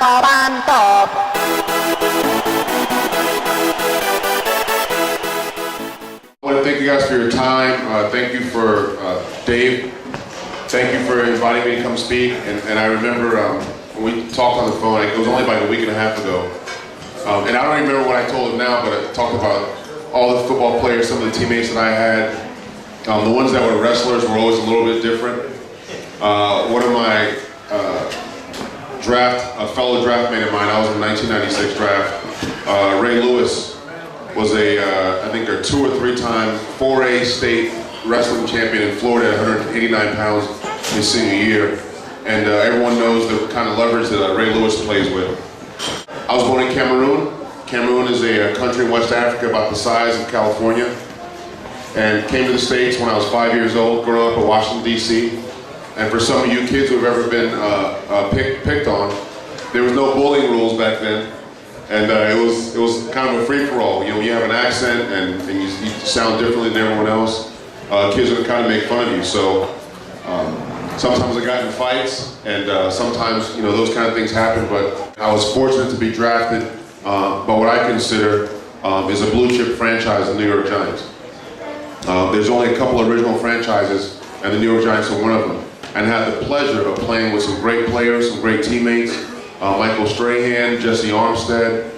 mantap. I want to thank you guys for your time. Thank you for Dave. Thank you for inviting me to come speak. And I remember when we talked on the phone, it was only like a week and a half ago. And I don't even remember what I told him now, but I talked about all the football players, some of the teammates that I had. The ones that were wrestlers were always a little bit different. One of my a fellow draftmate of mine, I was in the 1996 draft, Ray Lewis was I think a 2 or 3 time 4A state wrestling champion in Florida at 189 pounds his senior year. And everyone knows the kind of leverage that Ray Lewis plays with. I was born in Cameroon. Cameroon is a country in West Africa about the size of California. And came to the States when I was 5 years old, growing up in Washington, D.C. And for some of you kids who have ever been picked on, there was no bullying rules back then. And it was kind of a free-for-all. You know, you have an accent and you sound differently than everyone else. Kids are going to kind of make fun of you. So sometimes I got in fights, and sometimes, you know, those kind of things happen. But I was fortunate to be drafted by what I consider is a blue-chip franchise, the New York Giants. There's only a couple original franchises, and the New York Giants are one of them. And had the pleasure of playing with some great players, some great teammates. Michael Strahan, Jesse Armstead,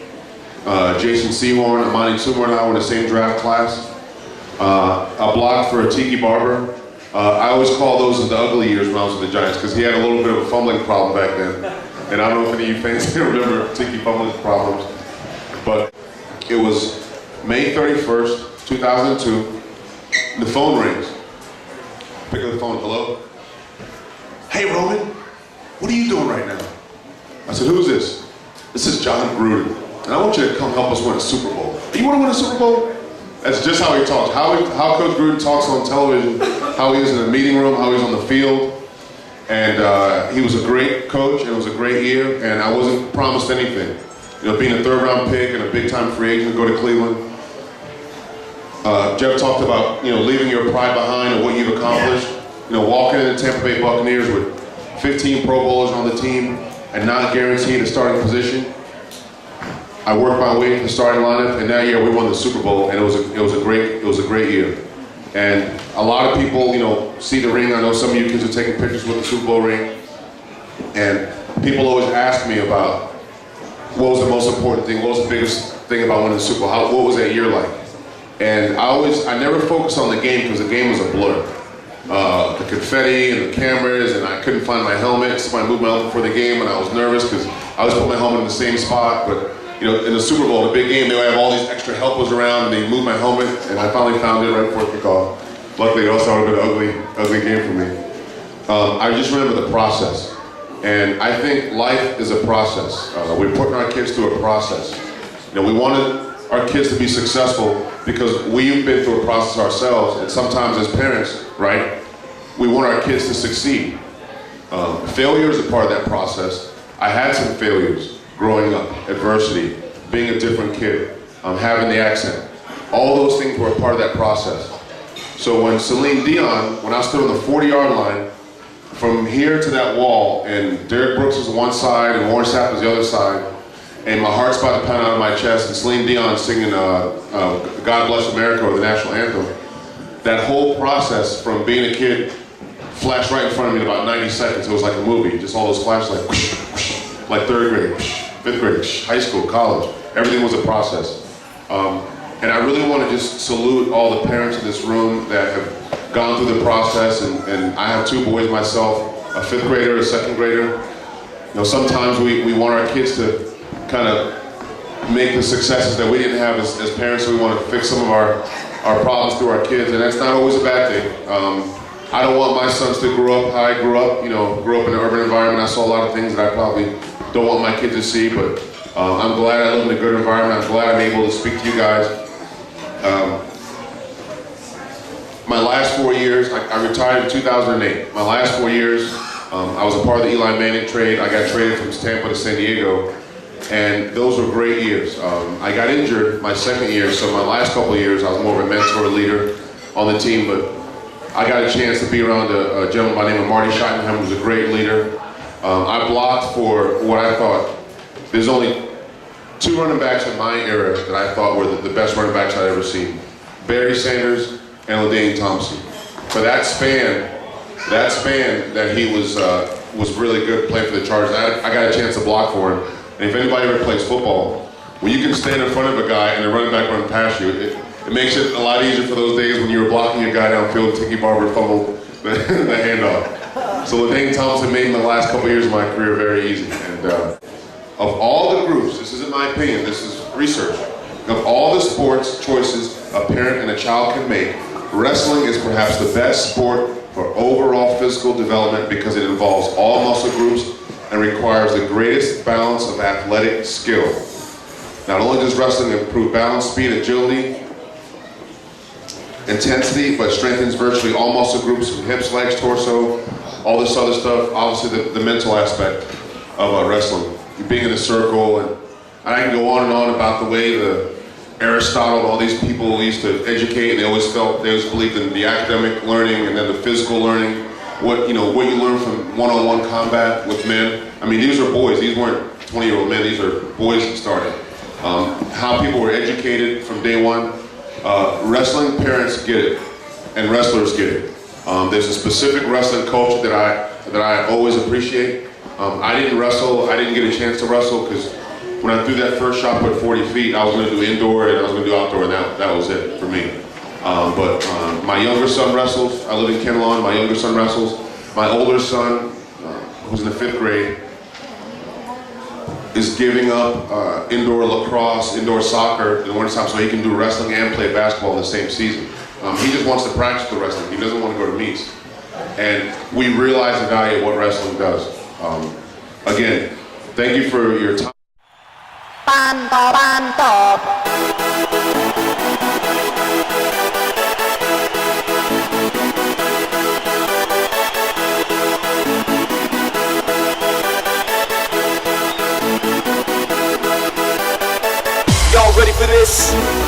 Jason Sehorn, Amani Toomer and I were in the same draft class. I blocked for Tiki Barber. I always call those the ugly years when I was with the Giants because he had a little bit of a fumbling problem back then. And I don't know if any of you fans remember Tiki fumbling problems. But it was May 31st, 2002. The phone rings. Pick up the phone. Hello? Hey, Roman, what are you doing right now? I said, who's this? This is John Gruden, and I want you to come help us win a Super Bowl. You want to win a Super Bowl? That's just how he talks. How Coach Gruden talks on television, how he is in the meeting room, how he's on the field. And he was a great coach, and it was a great year, and I wasn't promised anything. You know, being a 3rd-round pick and a big-time free agent to go to Cleveland. Jeff talked about, you know, leaving your pride behind and what you've accomplished. You know, walking in the Tampa Bay Buccaneers with 15 Pro Bowlers on the team and not guaranteed a starting position. I worked my way to the starting lineup, and that year we won the Super Bowl, and it was a great year. And a lot of people, you know, see the ring. I know some of you kids are taking pictures with the Super Bowl ring, and people always ask me about what was the most important thing, what was the biggest thing about winning the Super Bowl, what was that year like? And I never focused on the game because the game was a blur. The confetti and the cameras, and I couldn't find my helmet. Somebody moved my helmet before the game, and I was nervous because I always put my helmet in the same spot. But you know, in the Super Bowl, the big game, they would have all these extra helpers around, and they moved my helmet, and I finally found it right before kickoff. Luckily, it also would have been an ugly game for me. I just remember the process, and I think life is a process. We're putting our kids through a process. You know, we wanted our kids to be successful because we've been through a process ourselves, and sometimes as parents, right, we want our kids to succeed. Failure is a part of that process. I had some failures growing up, adversity, being a different kid, having the accent. All those things were a part of that process. So when Celine Dion, when I stood on the 40-yard line, from here to that wall, and Derek Brooks was one side and Warren Sapp was the other side, and my heart's about to pound out of my chest, and Celine Dion singing God Bless America, or the national anthem. That whole process from being a kid flashed right in front of me in about 90 seconds. It was like a movie, just all those flashes, like whoosh, whoosh, like 3rd grade, whoosh, 5th grade, whoosh, high school, college. Everything was a process. And I really want to just salute all the parents in this room that have gone through the process, and I have 2 boys myself, a 5th grader, a 2nd grader. You know, sometimes we want our kids to kind of make the successes that we didn't have as parents, so we want to fix some of our problems through our kids, and that's not always a bad thing. I don't want my sons to grow up how I grew up, you know, grew up in an urban environment. I saw a lot of things that I probably don't want my kids to see, but I'm glad I live in a good environment. I'm glad I'm able to speak to you guys. My last 4 years, I retired in 2008. My last 4 years, I was a part of the Eli Manning trade. I got traded from Tampa to San Diego. And those were great years. I got injured my 2nd year, so my last couple of years I was more of a mentor, leader on the team, but I got a chance to be around a gentleman by the name of Marty Schottenheimer, who was a great leader. I blocked for what I thought, there's only 2 running backs in my era that I thought were the best running backs I'd ever seen. Barry Sanders and LaDainian Thompson. For that span that he was really good playing for the Chargers. I got a chance to block for him. And if anybody ever plays football, when you can stand in front of a guy and the running back run past you, it makes it a lot easier for those days when you were blocking a guy downfield, Tiki Barber fumbled the handoff. So LaDainian Thompson made my last couple years of my career very easy. And of all the groups, this isn't my opinion, this is research, of all the sports choices a parent and a child can make, wrestling is perhaps the best sport for overall physical development because it involves all muscle groups and requires the greatest balance of athletic skill. Not only does wrestling improve balance, speed, agility, intensity, but strengthens virtually all muscle groups from hips, legs, torso, all this other stuff. Obviously the mental aspect of wrestling. Being in a circle, and I can go on and on about the way Aristotle and all these people used to educate, and they always believed in the academic learning and then the physical learning, what you learn from one-on-one combat with men. I mean, these are boys, these weren't 20-year-old men, these are boys that started. How people were educated from day one. Wrestling parents get it, and wrestlers get it. There's a specific wrestling culture that I always appreciate. I didn't wrestle, I didn't get a chance to wrestle because when I threw that first shot put 40 feet, I was going to do indoor and I was going to do outdoor, and that was it for me. But my younger son wrestles. I live in Kenlawn. My younger son wrestles. My older son, who's in the 5th grade, is giving up indoor lacrosse, indoor soccer in the wintertime so he can do wrestling and play basketball in the same season. He just wants to practice the wrestling. He doesn't want to go to meets. And we realize the value of what wrestling does. Again, thank you for your time. Y'all ready for this?